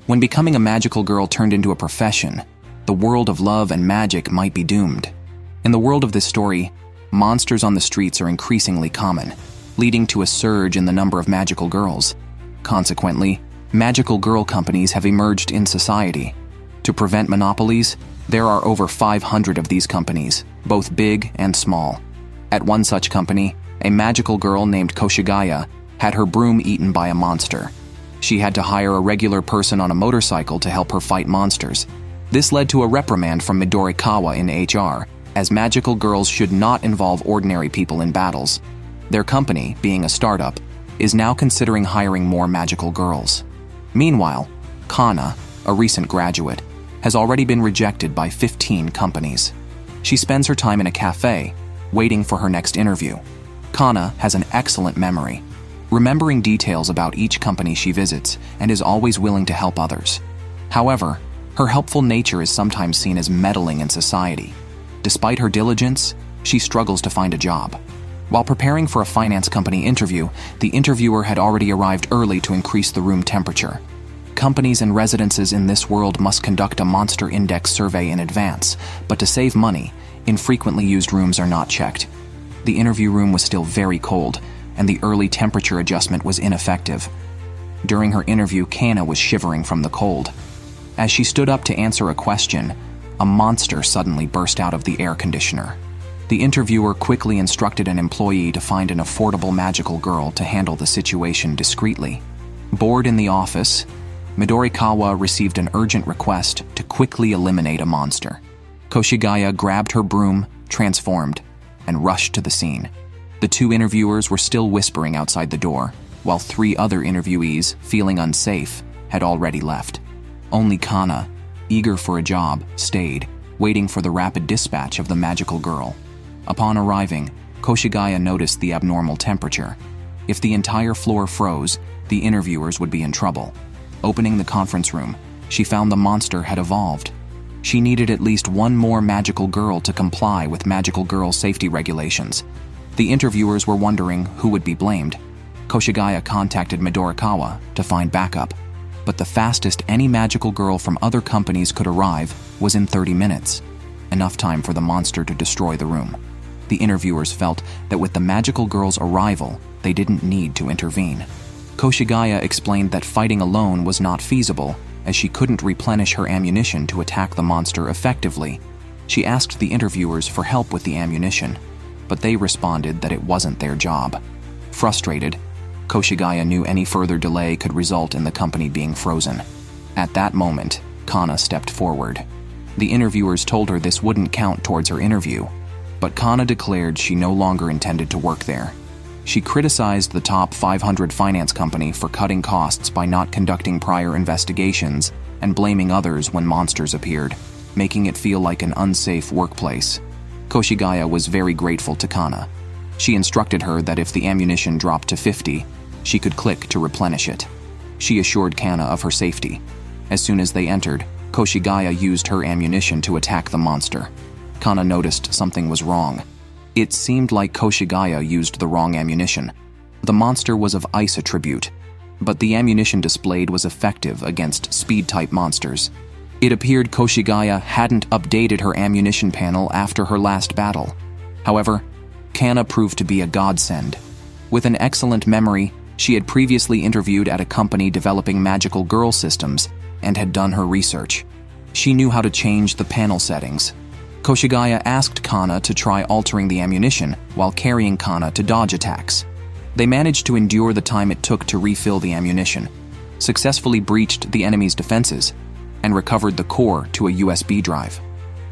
When becoming a magical girl turned into a profession, the world of love and magic might be doomed. In the world of this story, monsters on the streets are increasingly common, leading to a surge in the number of magical girls. Consequently, magical girl companies have emerged in society. To prevent monopolies, there are over 500 of these companies, both big and small. At one such company, a magical girl named Koshigaya had her broom eaten by a monster. She had to hire a regular person on a motorcycle to help her fight monsters. This led to a reprimand from Midorikawa in HR, as magical girls should not involve ordinary people in battles. Their company, being a startup, is now considering hiring more magical girls. Meanwhile, Kana, a recent graduate, has already been rejected by 15 companies. She spends her time in a cafe, waiting for her next interview. Kana has an excellent memory, remembering details about each company she visits, and is always willing to help others. However, her helpful nature is sometimes seen as meddling in society. Despite her diligence, she struggles to find a job. While preparing for a finance company interview, the interviewer had already arrived early to increase the room temperature. Companies and residences in this world must conduct a monster index survey in advance, but to save money, infrequently used rooms are not checked. The interview room was still very cold, and the early temperature adjustment was ineffective. During her interview, Kana was shivering from the cold. As she stood up to answer a question, a monster suddenly burst out of the air conditioner. The interviewer quickly instructed an employee to find an affordable magical girl to handle the situation discreetly. Bored in the office, Midorikawa received an urgent request to quickly eliminate a monster. Koshigaya grabbed her broom, transformed, and rushed to the scene. The two interviewers were still whispering outside the door, while 3 other interviewees, feeling unsafe, had already left. Only Kana, eager for a job, stayed, waiting for the rapid dispatch of the magical girl. Upon arriving, Koshigaya noticed the abnormal temperature. If the entire floor froze, the interviewers would be in trouble. Opening the conference room, she found the monster had evolved. She needed at least one more magical girl to comply with magical girl safety regulations. The interviewers were wondering who would be blamed. Koshigaya contacted Midorikawa to find backup, but the fastest any magical girl from other companies could arrive was in 30 minutes, enough time for the monster to destroy the room. The interviewers felt that with the magical girl's arrival, they didn't need to intervene. Koshigaya explained that fighting alone was not feasible, as she couldn't replenish her ammunition to attack the monster effectively. She asked the interviewers for help with the ammunition, but they responded that it wasn't their job. Frustrated, Koshigaya knew any further delay could result in the company being frozen. At that moment, Kana stepped forward. The interviewers told her this wouldn't count towards her interview, but Kana declared she no longer intended to work there. She criticized the top 500 finance company for cutting costs by not conducting prior investigations and blaming others when monsters appeared, making it feel like an unsafe workplace. Koshigaya was very grateful to Kana. She instructed her that if the ammunition dropped to 50, she could click to replenish it. She assured Kana of her safety. As soon as they entered, Koshigaya used her ammunition to attack the monster. Kana noticed something was wrong. It seemed like Koshigaya used the wrong ammunition. The monster was of ice attribute, but the ammunition displayed was effective against speed-type monsters. It appeared Koshigaya hadn't updated her ammunition panel after her last battle. However, Kana proved to be a godsend. With an excellent memory, she had previously interviewed at a company developing magical girl systems and had done her research. She knew how to change the panel settings. Koshigaya asked Kana to try altering the ammunition while carrying Kana to dodge attacks. They managed to endure the time it took to refill the ammunition, successfully breached the enemy's defenses, and recovered the core to a USB drive.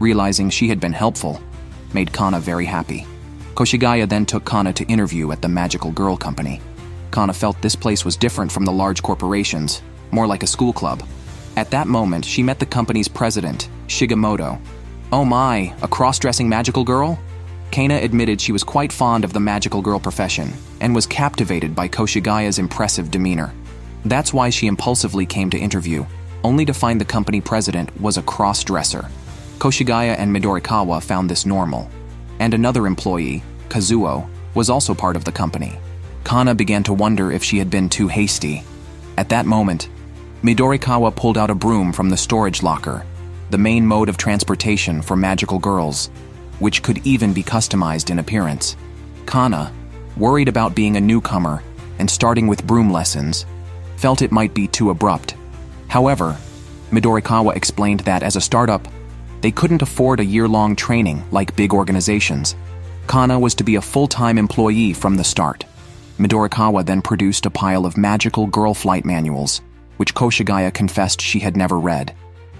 Realizing she had been helpful, made Kana very happy. Koshigaya then took Kana to interview at the Magical Girl Company. Kana felt this place was different from the large corporations, more like a school club. At that moment, she met the company's president, Shigemoto. "Oh my, a cross-dressing magical girl?" Kana admitted she was quite fond of the magical girl profession and was captivated by Koshigaya's impressive demeanor. That's why she impulsively came to interview, only to find the company president was a cross-dresser. Koshigaya and Midorikawa found this normal, and another employee, Kazuo, was also part of the company. Kana began to wonder if she had been too hasty. At that moment, Midorikawa pulled out a broom from the storage locker, the main mode of transportation for magical girls, which could even be customized in appearance. Kana, worried about being a newcomer and starting with broom lessons, felt it might be too abrupt. However, Midorikawa explained that as a startup, they couldn't afford a year-long training like big organizations. Kana was to be a full-time employee from the start. Midorikawa then produced a pile of magical girl flight manuals, which Koshigaya confessed she had never read.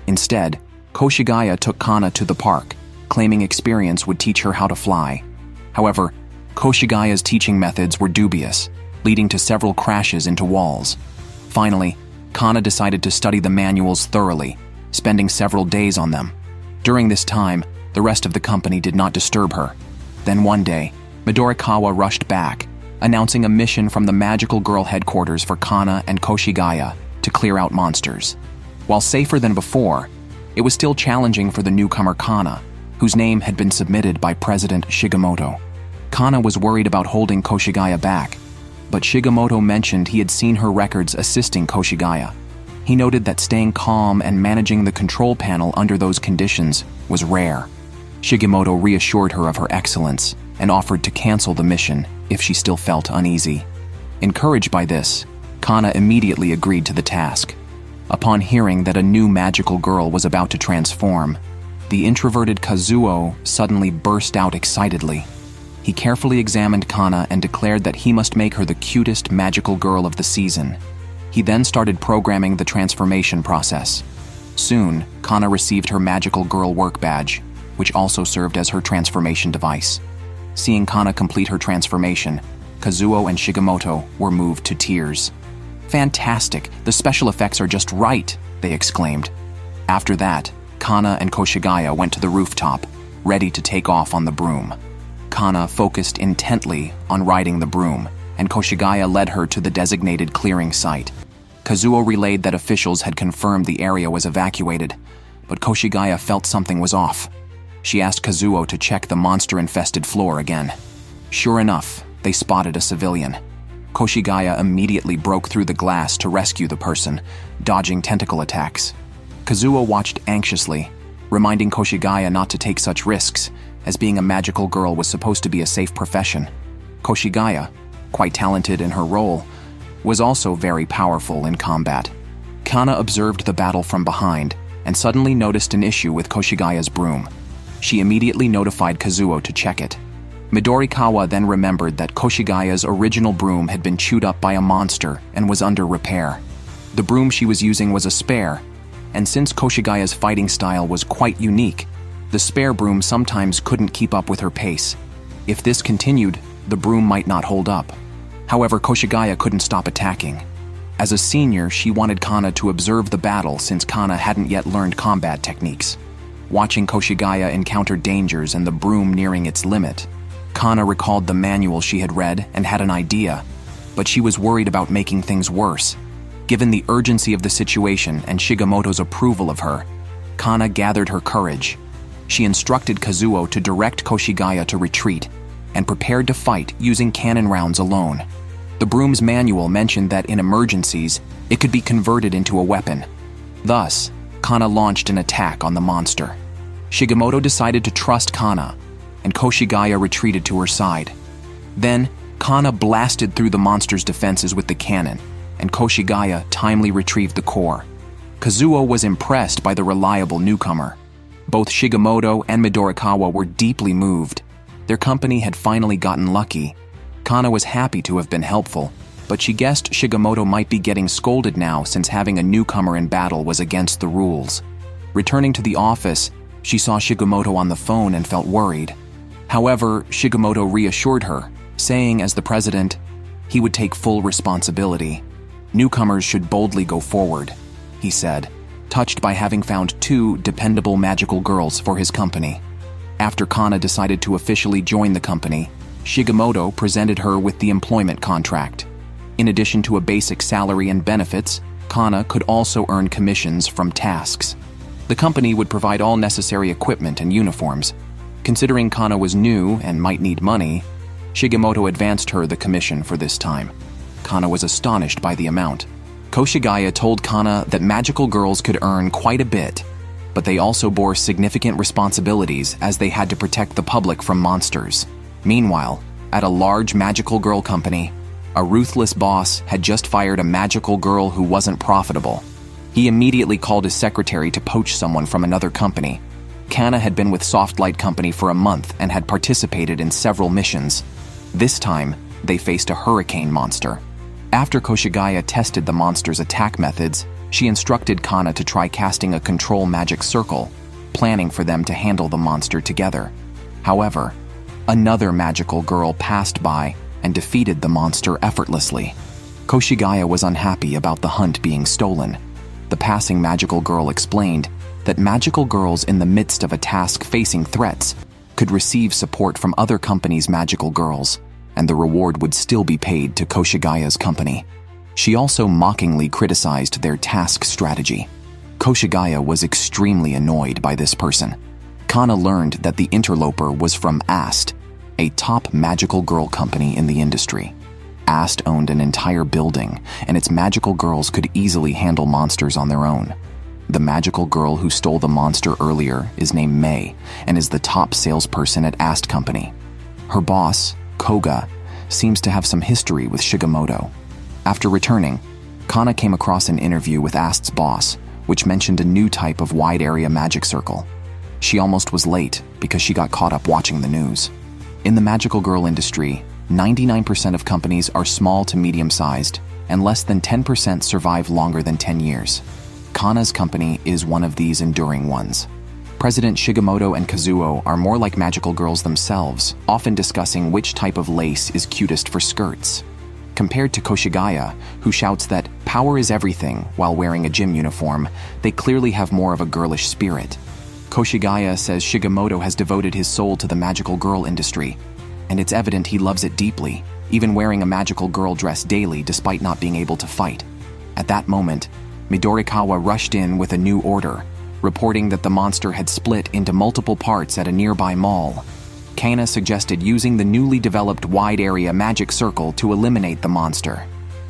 Instead, Koshigaya took Kana to the park, claiming experience would teach her how to fly. However, Koshigaya's teaching methods were dubious, leading to several crashes into walls. Finally, Kana decided to study the manuals thoroughly, spending several days on them. During this time, the rest of the company did not disturb her. Then one day, Midorikawa rushed back, announcing a mission from the magical girl headquarters for Kana and Koshigaya to clear out monsters. While safer than before, it was still challenging for the newcomer Kana, whose name had been submitted by President Shigemoto. Kana was worried about holding Koshigaya back, but Shigemoto mentioned he had seen her records assisting Koshigaya. He noted that staying calm and managing the control panel under those conditions was rare. Shigemoto reassured her of her excellence and offered to cancel the mission if she still felt uneasy. Encouraged by this, Kana immediately agreed to the task. Upon hearing that a new magical girl was about to transform, the introverted Kazuo suddenly burst out excitedly. He carefully examined Kana and declared that he must make her the cutest magical girl of the season. He then started programming the transformation process. Soon, Kana received her magical girl work badge, which also served as her transformation device. Seeing Kana complete her transformation, Kazuo and Shigemoto were moved to tears. "Fantastic! The special effects are just right!" they exclaimed. After that, Kana and Koshigaya went to the rooftop, ready to take off on the broom. Kana focused intently on riding the broom, and Koshigaya led her to the designated clearing site. Kazuo relayed that officials had confirmed the area was evacuated, but Koshigaya felt something was off. She asked Kazuo to check the monster-infested floor again. Sure enough, they spotted a civilian. Koshigaya immediately broke through the glass to rescue the person, dodging tentacle attacks. Kazuo watched anxiously, reminding Koshigaya not to take such risks, as being a magical girl was supposed to be a safe profession. Koshigaya, quite talented in her role, was also very powerful in combat. Kana observed the battle from behind and suddenly noticed an issue with Koshigaya's broom. She immediately notified Kazuo to check it. Midorikawa then remembered that Koshigaya's original broom had been chewed up by a monster and was under repair. The broom she was using was a spare, and since Koshigaya's fighting style was quite unique, the spare broom sometimes couldn't keep up with her pace. If this continued, the broom might not hold up. However, Koshigaya couldn't stop attacking. As a senior, she wanted Kana to observe the battle since Kana hadn't yet learned combat techniques. Watching Koshigaya encounter dangers and the broom nearing its limit, Kana recalled the manual she had read and had an idea, but she was worried about making things worse. Given the urgency of the situation and Shigemoto's approval of her, Kana gathered her courage. She instructed Kazuo to direct Koshigaya to retreat and prepared to fight using cannon rounds alone. The broom's manual mentioned that in emergencies, it could be converted into a weapon. Thus, Kana launched an attack on the monster. Shigemoto decided to trust Kana, and Koshigaya retreated to her side. Then, Kana blasted through the monster's defenses with the cannon, and Koshigaya timely retrieved the core. Kazuo was impressed by the reliable newcomer. Both Shigemoto and Midorikawa were deeply moved. Their company had finally gotten lucky. Kana was happy to have been helpful, but she guessed Shigemoto might be getting scolded now since having a newcomer in battle was against the rules. Returning to the office, she saw Shigemoto on the phone and felt worried. However, Shigemoto reassured her, saying as the president, he would take full responsibility. Newcomers should boldly go forward, he said, touched by having found 2 dependable magical girls for his company. After Kana decided to officially join the company, Shigemoto presented her with the employment contract. In addition to a basic salary and benefits, Kana could also earn commissions from tasks. The company would provide all necessary equipment and uniforms. Considering Kana was new and might need money, Shigemoto advanced her the commission for this time. Kana was astonished by the amount. Koshigaya told Kana that magical girls could earn quite a bit, but they also bore significant responsibilities as they had to protect the public from monsters. Meanwhile, at a large magical girl company, a ruthless boss had just fired a magical girl who wasn't profitable. He immediately called his secretary to poach someone from another company. Kana had been with Softlight Company for a month and had participated in several missions. This time, they faced a hurricane monster. After Koshigaya tested the monster's attack methods, she instructed Kana to try casting a control magic circle, planning for them to handle the monster together. However, another magical girl passed by and defeated the monster effortlessly. Koshigaya was unhappy about the hunt being stolen. The passing magical girl explained that magical girls in the midst of a task facing threats could receive support from other companies' magical girls, and the reward would still be paid to Koshigaya's company. She also mockingly criticized their task strategy. Koshigaya was extremely annoyed by this person. Kana learned that the interloper was from Ast, a top magical girl company in the industry. Ast owned an entire building, and its magical girls could easily handle monsters on their own. The magical girl who stole the monster earlier is named May and is the top salesperson at Ast Company. Her boss, Koga, seems to have some history with Shigemoto. After returning, Kana came across an interview with Ast's boss, which mentioned a new type of wide-area magic circle. She almost was late because she got caught up watching the news. In the magical girl industry, 99% of companies are small to medium-sized, and less than 10% survive longer than 10 years. Kana's company is one of these enduring ones. President Shigemoto and Kazuo are more like magical girls themselves, often discussing which type of lace is cutest for skirts. Compared to Koshigaya, who shouts that power is everything while wearing a gym uniform, they clearly have more of a girlish spirit. Koshigaya says Shigemoto has devoted his soul to the magical girl industry, and it's evident he loves it deeply, even wearing a magical girl dress daily despite not being able to fight. At that moment, Midorikawa rushed in with a new order, reporting that the monster had split into multiple parts at a nearby mall. Kana suggested using the newly developed wide-area magic circle to eliminate the monster.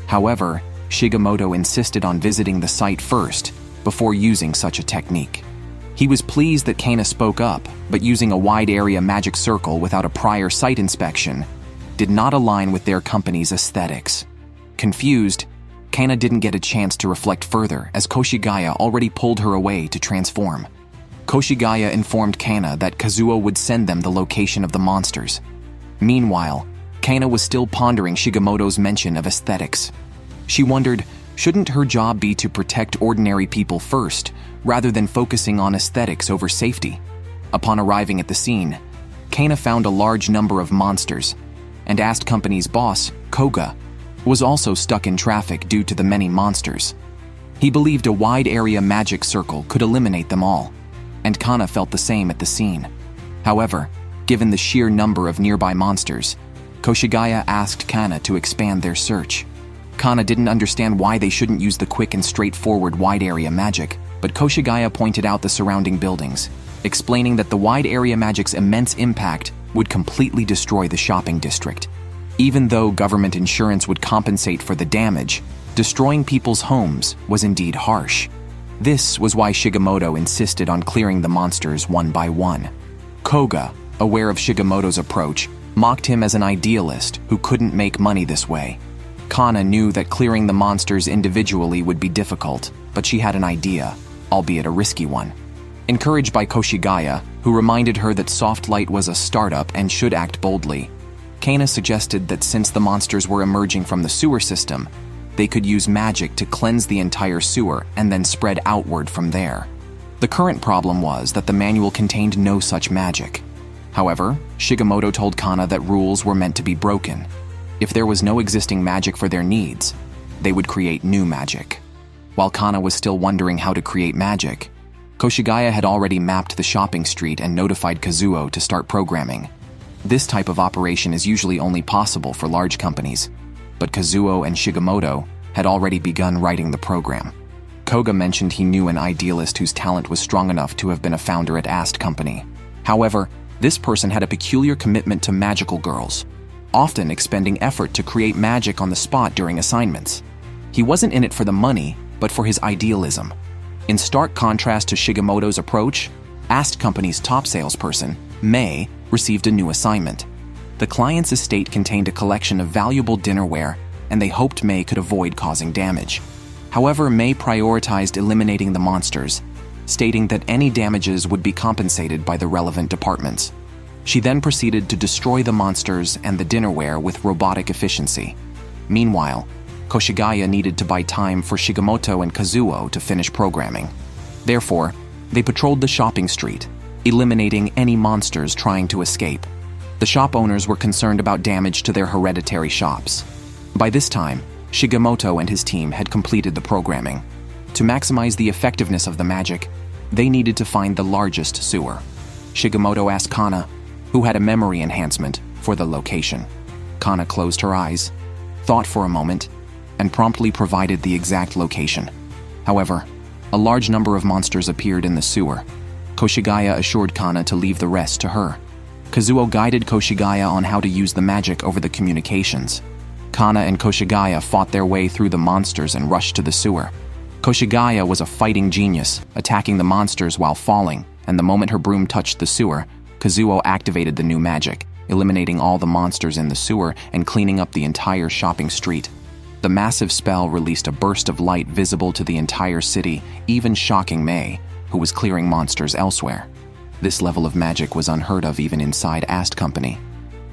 However, Shigemoto insisted on visiting the site first, before using such a technique. He was pleased that Kana spoke up, but using a wide-area magic circle without a prior site inspection did not align with their company's aesthetics. Confused, Kana didn't get a chance to reflect further as Koshigaya already pulled her away to transform. Koshigaya informed Kana that Kazuo would send them the location of the monsters. Meanwhile, Kana was still pondering Shigemoto's mention of aesthetics. She wondered, shouldn't her job be to protect ordinary people first, rather than focusing on aesthetics over safety? Upon arriving at the scene, Kana found a large number of monsters, and Ast Company's boss, Koga, was also stuck in traffic due to the many monsters. He believed a wide-area magic circle could eliminate them all, and Kana felt the same at the scene. However, given the sheer number of nearby monsters, Koshigaya asked Kana to expand their search. Kana didn't understand why they shouldn't use the quick and straightforward wide-area magic, but Koshigaya pointed out the surrounding buildings, explaining that the wide-area magic's immense impact would completely destroy the shopping district. Even though government insurance would compensate for the damage, destroying people's homes was indeed harsh. This was why Shigemoto insisted on clearing the monsters one by one. Koga, aware of Shigemoto's approach, mocked him as an idealist who couldn't make money this way. Kana knew that clearing the monsters individually would be difficult, but she had an idea, albeit a risky one. Encouraged by Koshigaya, who reminded her that Softlight was a startup and should act boldly, Kana suggested that since the monsters were emerging from the sewer system, they could use magic to cleanse the entire sewer and then spread outward from there. The current problem was that the manual contained no such magic. However, Shigemoto told Kana that rules were meant to be broken. If there was no existing magic for their needs, they would create new magic. While Kana was still wondering how to create magic, Koshigaya had already mapped the shopping street and notified Kazuo to start programming. This type of operation is usually only possible for large companies, but Kazuo and Shigemoto had already begun writing the program. Koga mentioned he knew an idealist whose talent was strong enough to have been a founder at Ast Company. However, this person had a peculiar commitment to magical girls, often expending effort to create magic on the spot during assignments. He wasn't in it for the money, but for his idealism. In stark contrast to Shigemoto's approach, Ast Company's top salesperson, Mei, received a new assignment. The client's estate contained a collection of valuable dinnerware, and they hoped Mei could avoid causing damage. However, Mei prioritized eliminating the monsters, stating that any damages would be compensated by the relevant departments. She then proceeded to destroy the monsters and the dinnerware with robotic efficiency. Meanwhile, Koshigaya needed to buy time for Shigemoto and Kazuo to finish programming. Therefore, they patrolled the shopping street, eliminating any monsters trying to escape. The shop owners were concerned about damage to their hereditary shops. By this time, Shigemoto and his team had completed the programming. To maximize the effectiveness of the magic, they needed to find the largest sewer. Shigemoto asked Kana, who had a memory enhancement, for the location. Kana closed her eyes, thought for a moment, and promptly provided the exact location. However, a large number of monsters appeared in the sewer. Koshigaya assured Kana to leave the rest to her. Kazuo guided Koshigaya on how to use the magic over the communications. Kana and Koshigaya fought their way through the monsters and rushed to the sewer. Koshigaya was a fighting genius, attacking the monsters while falling, and the moment her broom touched the sewer, Kazuo activated the new magic, eliminating all the monsters in the sewer and cleaning up the entire shopping street. The massive spell released a burst of light visible to the entire city, even shocking Mei, who was clearing monsters elsewhere. This level of magic was unheard of even inside Ast Company.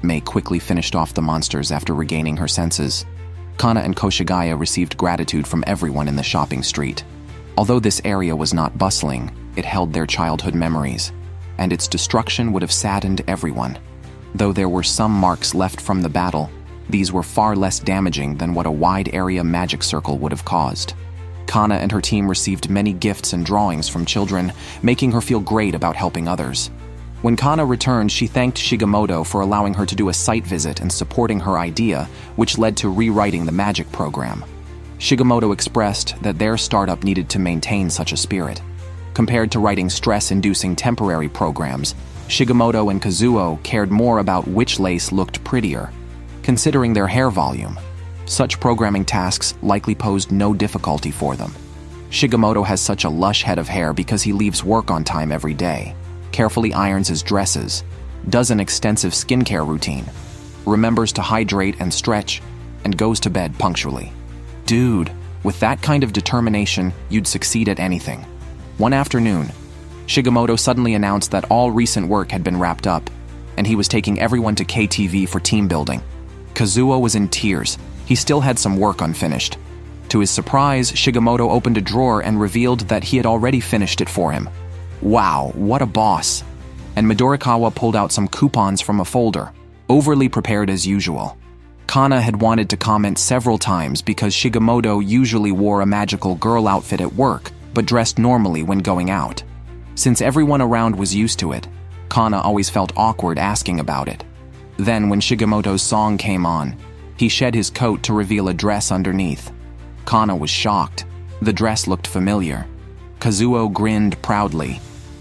Mei quickly finished off the monsters after regaining her senses. Kana and Koshigaya received gratitude from everyone in the shopping street. Although this area was not bustling, it held their childhood memories, and its destruction would have saddened everyone. Though there were some marks left from the battle, these were far less damaging than what a wide-area magic circle would have caused. Kana and her team received many gifts and drawings from children, making her feel great about helping others. When Kana returned, she thanked Shigemoto for allowing her to do a site visit and supporting her idea, which led to rewriting the magic program. Shigemoto expressed that their startup needed to maintain such a spirit. Compared to writing stress-inducing temporary programs, Shigemoto and Kazuo cared more about which lace looked prettier. Considering their hair volume, such programming tasks likely posed no difficulty for them. Shigemoto has such a lush head of hair because he leaves work on time every day, carefully irons his dresses, does an extensive skincare routine, remembers to hydrate and stretch, and goes to bed punctually. Dude, with that kind of determination, you'd succeed at anything. One afternoon, Shigemoto suddenly announced that all recent work had been wrapped up, and he was taking everyone to KTV for team building. Kazuo was in tears. He still had some work unfinished. To his surprise, Shigemoto opened a drawer and revealed that he had already finished it for him. Wow, what a boss. And Midorikawa pulled out some coupons from a folder, overly prepared as usual. Kana had wanted to comment several times because Shigemoto usually wore a magical girl outfit at work, but dressed normally when going out. Since everyone around was used to it, Kana always felt awkward asking about it. Then, when Shigemoto's song came on, he shed his coat to reveal a dress underneath. Kana was shocked. The dress looked familiar. Kazuo grinned proudly.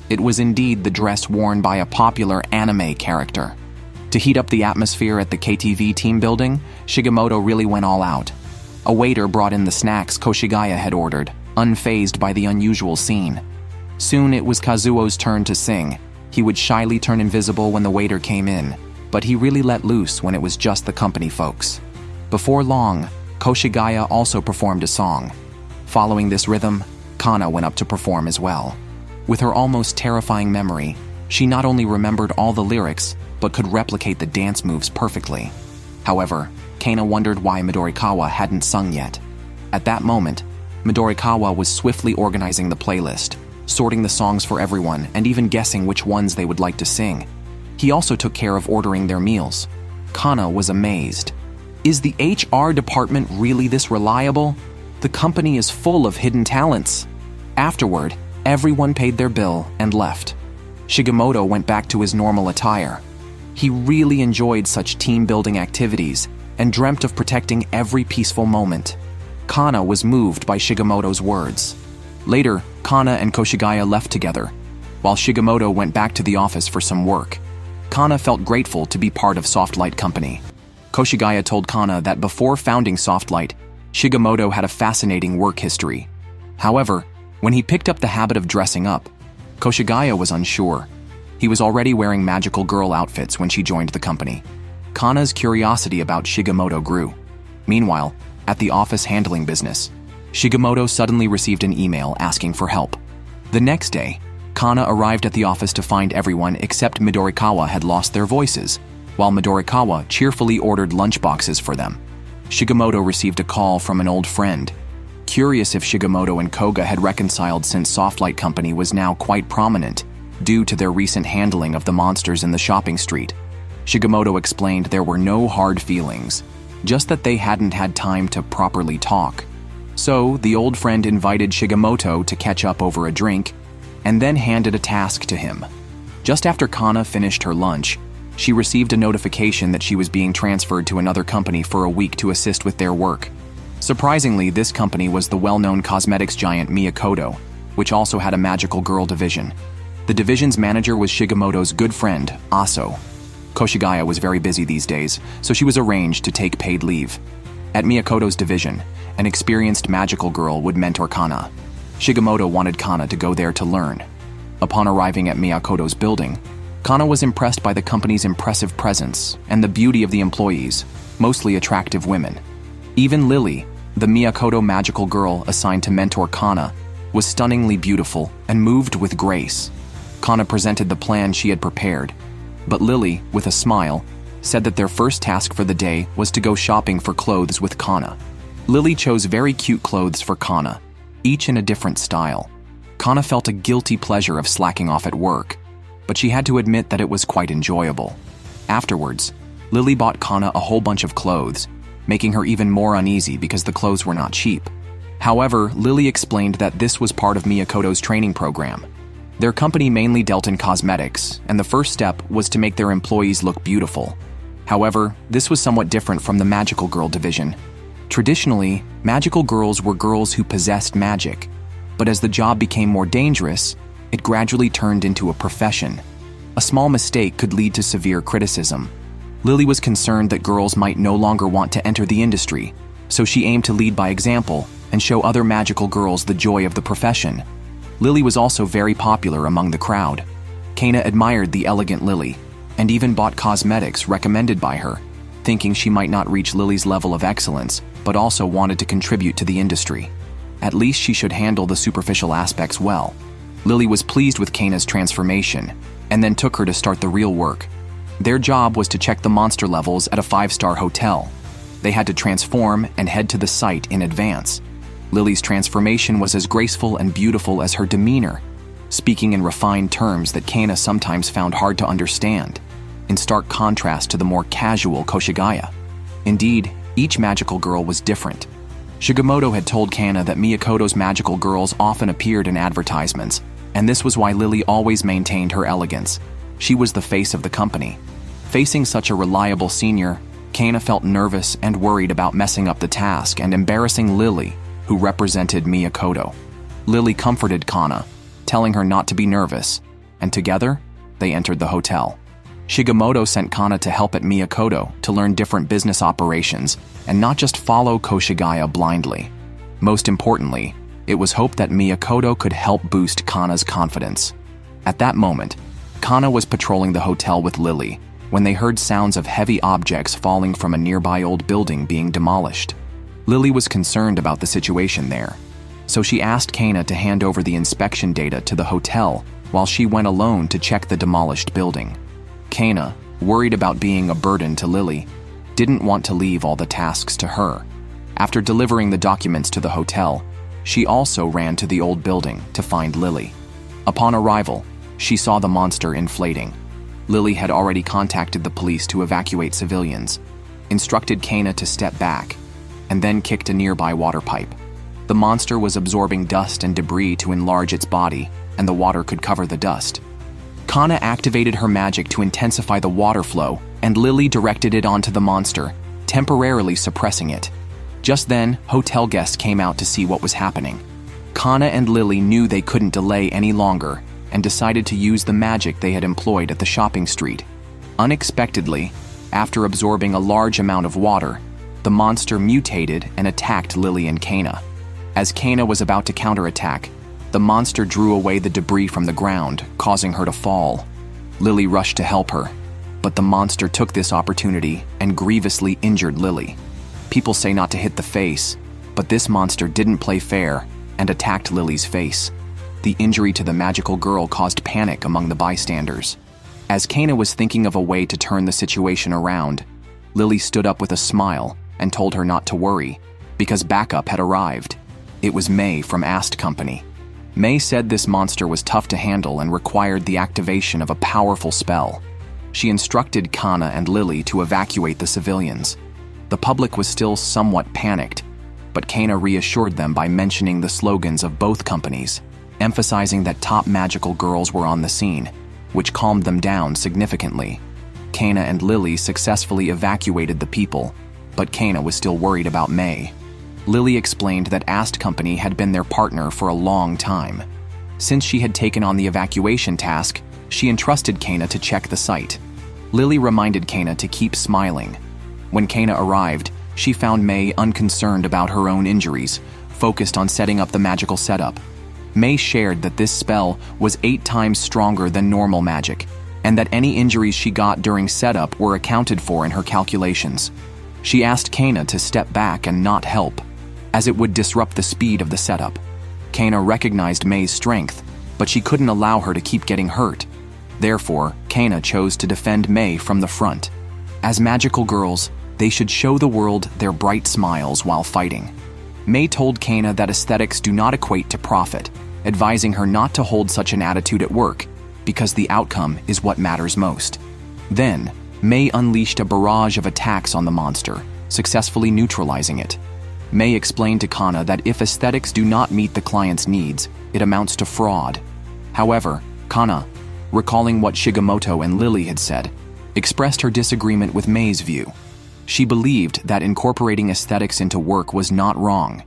It was indeed the dress worn by a popular anime character. To heat up the atmosphere at the KTV team building, Shigemoto really went all out. A waiter brought in the snacks Koshigaya had ordered, unfazed by the unusual scene. Soon it was Kazuo's turn to sing. He would shyly turn invisible when the waiter came in, but he really let loose when it was just the company folks. Before long, Koshigaya also performed a song. Following this rhythm, Kana went up to perform as well. With her almost terrifying memory, she not only remembered all the lyrics, but could replicate the dance moves perfectly. However, Kana wondered why Midorikawa hadn't sung yet. At that moment, Midorikawa was swiftly organizing the playlist, sorting the songs for everyone and even guessing which ones they would like to sing. He also took care of ordering their meals. Kana was amazed. Is the HR department really this reliable? The company is full of hidden talents. Afterward, everyone paid their bill and left. Shigemoto went back to his normal attire. He really enjoyed such team-building activities and dreamt of protecting every peaceful moment. Kana was moved by Shigemoto's words. Later, Kana and Koshigaya left together, while Shigemoto went back to the office for some work. Kana felt grateful to be part of Softlight Company. Koshigaya told Kana that before founding Softlight, Shigemoto had a fascinating work history. However, when he picked up the habit of dressing up, Koshigaya was unsure. He was already wearing magical girl outfits when she joined the company. Kana's curiosity about Shigemoto grew. Meanwhile, at the office handling business, Shigemoto suddenly received an email asking for help. The next day, Kana arrived at the office to find everyone except Midorikawa had lost their voices, while Midorikawa cheerfully ordered lunchboxes for them. Shigemoto received a call from an old friend. Curious if Shigemoto and Koga had reconciled since Softlight Company was now quite prominent due to their recent handling of the monsters in the shopping street. Shigemoto explained there were no hard feelings, just that they hadn't had time to properly talk. So, the old friend invited Shigemoto to catch up over a drink, and then handed a task to him. Just after Kana finished her lunch, she received a notification that she was being transferred to another company for a week to assist with their work. Surprisingly, this company was the well-known cosmetics giant Miyako, which also had a magical girl division. The division's manager was Shigemoto's good friend, Aso. Koshigaya was very busy these days, so she was arranged to take paid leave. At Miyakoto's division, an experienced magical girl would mentor Kana. Shigemoto wanted Kana to go there to learn. Upon arriving at Miyakoto's building, Kana was impressed by the company's impressive presence and the beauty of the employees, mostly attractive women. Even Lily, the Miyakoto magical girl assigned to mentor Kana, was stunningly beautiful and moved with grace. Kana presented the plan she had prepared, but Lily, with a smile, said that their first task for the day was to go shopping for clothes with Kana. Lily chose very cute clothes for Kana, each in a different style. Kana felt a guilty pleasure of slacking off at work, but she had to admit that it was quite enjoyable. Afterwards, Lily bought Kana a whole bunch of clothes, making her even more uneasy because the clothes were not cheap. However, Lily explained that this was part of Miyakoto's training program. Their company mainly dealt in cosmetics, and the first step was to make their employees look beautiful. However, this was somewhat different from the magical girl division. Traditionally, magical girls were girls who possessed magic, but as the job became more dangerous, it gradually turned into a profession. A small mistake could lead to severe criticism. Lily was concerned that girls might no longer want to enter the industry, so she aimed to lead by example and show other magical girls the joy of the profession. Lily was also very popular among the crowd. Kana admired the elegant Lily, and even bought cosmetics recommended by her, thinking she might not reach Lily's level of excellence, but also wanted to contribute to the industry. At least she should handle the superficial aspects well. Lily was pleased with Kana's transformation, and then took her to start the real work. Their job was to check the monster levels at a 5-star hotel. They had to transform and head to the site in advance. Lily's transformation was as graceful and beautiful as her demeanor, speaking in refined terms that Kana sometimes found hard to understand, in stark contrast to the more casual Koshigaya. Indeed, each magical girl was different. Shigemoto had told Kana that Miyakoto's magical girls often appeared in advertisements, and this was why Lily always maintained her elegance. She was the face of the company. Facing such a reliable senior, Kana felt nervous and worried about messing up the task and embarrassing Lily, who represented Miyakoto. Lily comforted Kana, telling her not to be nervous, and together, they entered the hotel. Shigemoto sent Kana to help at Miyakoto to learn different business operations and not just follow Koshigaya blindly. Most importantly, it was hoped that Miyakoto could help boost Kana's confidence. At that moment, Kana was patrolling the hotel with Lily when they heard sounds of heavy objects falling from a nearby old building being demolished. Lily was concerned about the situation there, so she asked Kana to hand over the inspection data to the hotel while she went alone to check the demolished building. Kana, worried about being a burden to Lily, didn't want to leave all the tasks to her. After delivering the documents to the hotel, she also ran to the old building to find Lily. Upon arrival, she saw the monster inflating. Lily had already contacted the police to evacuate civilians, instructed Kana to step back, and then kicked a nearby water pipe. The monster was absorbing dust and debris to enlarge its body, and the water could cover the dust. Kana activated her magic to intensify the water flow, and Lily directed it onto the monster, temporarily suppressing it. Just then, hotel guests came out to see what was happening. Kana and Lily knew they couldn't delay any longer, and decided to use the magic they had employed at the shopping street. Unexpectedly, after absorbing a large amount of water, the monster mutated and attacked Lily and Kana. As Kana was about to counterattack, the monster drew away the debris from the ground, causing her to fall. Lily rushed to help her, but the monster took this opportunity and grievously injured Lily. People say not to hit the face, but this monster didn't play fair and attacked Lily's face. The injury to the magical girl caused panic among the bystanders. As Kana was thinking of a way to turn the situation around, Lily stood up with a smile and told her not to worry, because backup had arrived. It was May from Ast Company. May said this monster was tough to handle and required the activation of a powerful spell. She instructed Kana and Lily to evacuate the civilians. The public was still somewhat panicked, but Kana reassured them by mentioning the slogans of both companies, emphasizing that top magical girls were on the scene, which calmed them down significantly. Kana and Lily successfully evacuated the people, but Kana was still worried about May. Lily explained that Ast Company had been their partner for a long time. Since she had taken on the evacuation task, she entrusted Kana to check the site. Lily reminded Kana to keep smiling. When Kana arrived, she found May unconcerned about her own injuries, focused on setting up the magical setup. May shared that this spell was 8 times stronger than normal magic, and that any injuries she got during setup were accounted for in her calculations. She asked Kana to step back and not help, as it would disrupt the speed of the setup. Kana recognized May's strength, but she couldn't allow her to keep getting hurt. Therefore, Kana chose to defend May from the front. As magical girls, they should show the world their bright smiles while fighting. May told Kana that aesthetics do not equate to profit, advising her not to hold such an attitude at work, because the outcome is what matters most. Then, May unleashed a barrage of attacks on the monster, successfully neutralizing it. May explained to Kana that if aesthetics do not meet the client's needs, it amounts to fraud. However, Kana, recalling what Shigemoto and Lily had said, expressed her disagreement with May's view. She believed that incorporating aesthetics into work was not wrong.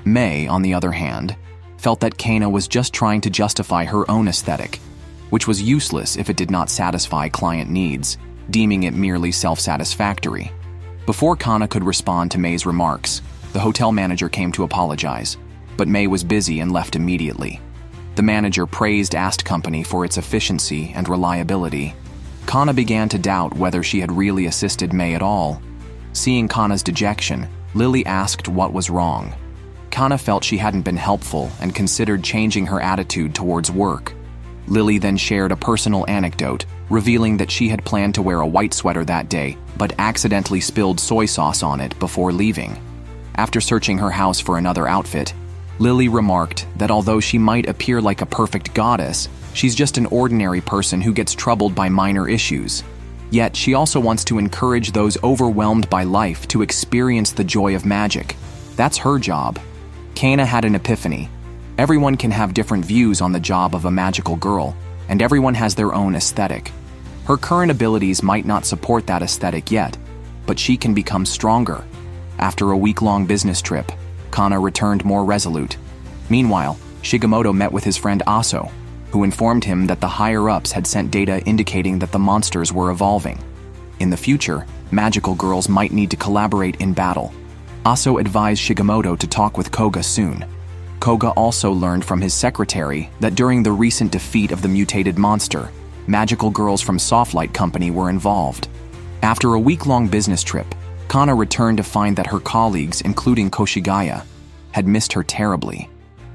May, on the other hand, felt that Kana was just trying to justify her own aesthetic, which was useless if it did not satisfy client needs, deeming it merely self-satisfactory. Before Kana could respond to May's remarks, the hotel manager came to apologize, but May was busy and left immediately. The manager praised Ast Company for its efficiency and reliability. Kana began to doubt whether she had really assisted May at all. Seeing Kana's dejection, Lily asked what was wrong. Kana felt she hadn't been helpful and considered changing her attitude towards work. Lily then shared a personal anecdote, revealing that she had planned to wear a white sweater that day, but accidentally spilled soy sauce on it before leaving. After searching her house for another outfit, Lily remarked that although she might appear like a perfect goddess, she's just an ordinary person who gets troubled by minor issues. Yet she also wants to encourage those overwhelmed by life to experience the joy of magic. That's her job. Kana had an epiphany. Everyone can have different views on the job of a magical girl, and everyone has their own aesthetic. Her current abilities might not support that aesthetic yet, but she can become stronger. After a week-long business trip, Kana returned more resolute. Meanwhile, Shigemoto met with his friend Aso, who informed him that the higher-ups had sent data indicating that the monsters were evolving. In the future, magical girls might need to collaborate in battle. Aso advised Shigemoto to talk with Koga soon. Koga also learned from his secretary that during the recent defeat of the mutated monster, magical girls from Softlight Company were involved. After a week-long business trip, Kana returned to find that her colleagues, including Koshigaya, had missed her terribly.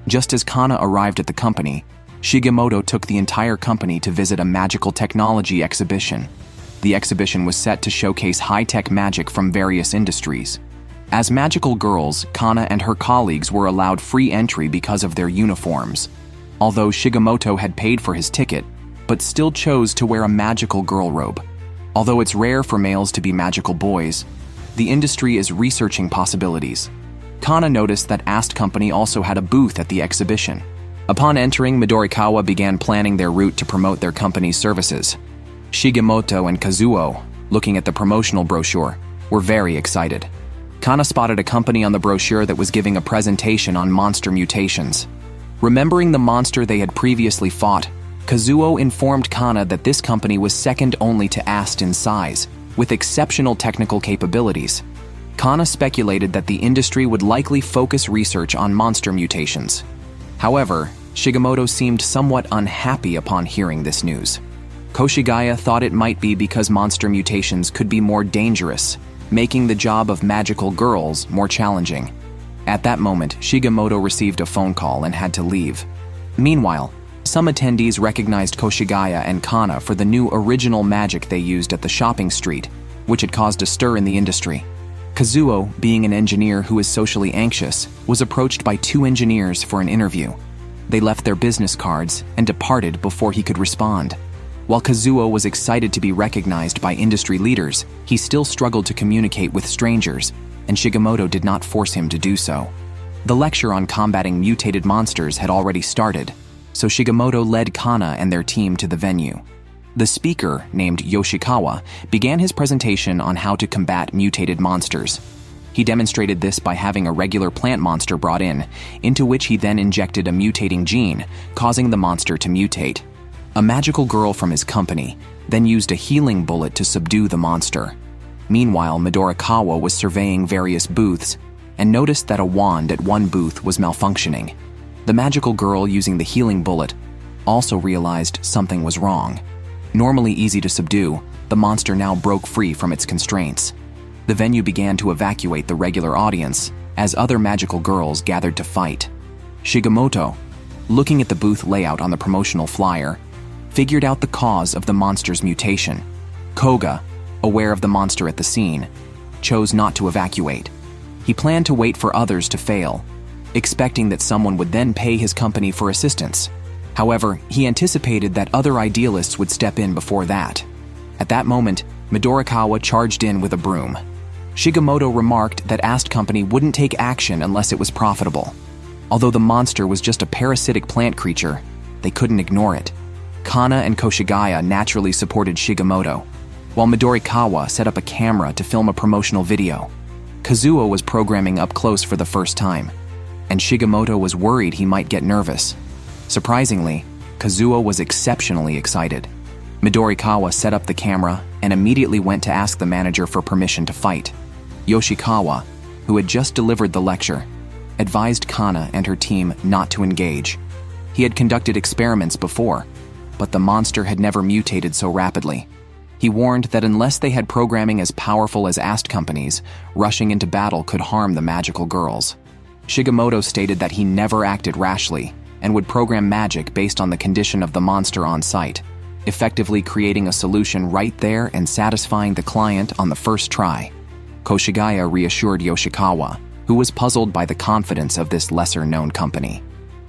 Just as Kana arrived at the company, Shigemoto took the entire company to visit a magical technology exhibition. The exhibition was set to showcase high-tech magic from various industries. As magical girls, Kana and her colleagues were allowed free entry because of their uniforms. Although Shigemoto had paid for his ticket, but still chose to wear a magical girl robe. Although it's rare for males to be magical boys, the industry is researching possibilities. Kana noticed that Ast Company also had a booth at the exhibition. Upon entering, Midorikawa began planning their route to promote their company's services. Shigemoto and Kazuo, looking at the promotional brochure, were very excited. Kana spotted a company on the brochure that was giving a presentation on monster mutations. Remembering the monster they had previously fought, Kazuo informed Kana that this company was second only to Ast in size, with exceptional technical capabilities. Kana speculated that the industry would likely focus research on monster mutations. However, Shigemoto seemed somewhat unhappy upon hearing this news. Koshigaya thought it might be because monster mutations could be more dangerous, making the job of magical girls more challenging. At that moment, Shigemoto received a phone call and had to leave. Meanwhile, some attendees recognized Koshigaya and Kana for the new original magic they used at the shopping street, which had caused a stir in the industry. Kazuo, being an engineer who is socially anxious, was approached by two engineers for an interview. They left their business cards and departed before he could respond. While Kazuo was excited to be recognized by industry leaders, he still struggled to communicate with strangers, and Shigemoto did not force him to do so. The lecture on combating mutated monsters had already started, so Shigemoto led Kana and their team to the venue. The speaker, named Yoshikawa, began his presentation on how to combat mutated monsters. He demonstrated this by having a regular plant monster brought in, into which he then injected a mutating gene, causing the monster to mutate. A magical girl from his company then used a healing bullet to subdue the monster. Meanwhile, Midorikawa was surveying various booths and noticed that a wand at one booth was malfunctioning. The magical girl using the healing bullet also realized something was wrong. Normally easy to subdue, the monster now broke free from its constraints. The venue began to evacuate the regular audience as other magical girls gathered to fight. Shigemoto, looking at the booth layout on the promotional flyer, figured out the cause of the monster's mutation. Koga, aware of the monster at the scene, chose not to evacuate. He planned to wait for others to fail, expecting that someone would then pay his company for assistance. However, he anticipated that other idealists would step in before that. At that moment, Midorikawa charged in with a broom. Shigemoto remarked that Ast Company wouldn't take action unless it was profitable. Although the monster was just a parasitic plant creature, they couldn't ignore it. Kana and Koshigaya naturally supported Shigemoto, while Midorikawa set up a camera to film a promotional video. Kazuo was programming up close for the first time, and Shigemoto was worried he might get nervous. Surprisingly, Kazuo was exceptionally excited. Midorikawa set up the camera and immediately went to ask the manager for permission to fight. Yoshikawa, who had just delivered the lecture, advised Kana and her team not to engage. He had conducted experiments before, but the monster had never mutated so rapidly. He warned that unless they had programming as powerful as Ast Company's, rushing into battle could harm the magical girls. Shigemoto stated that he never acted rashly and would program magic based on the condition of the monster on site, effectively creating a solution right there and satisfying the client on the first try. Koshigaya reassured Yoshikawa, who was puzzled by the confidence of this lesser-known company.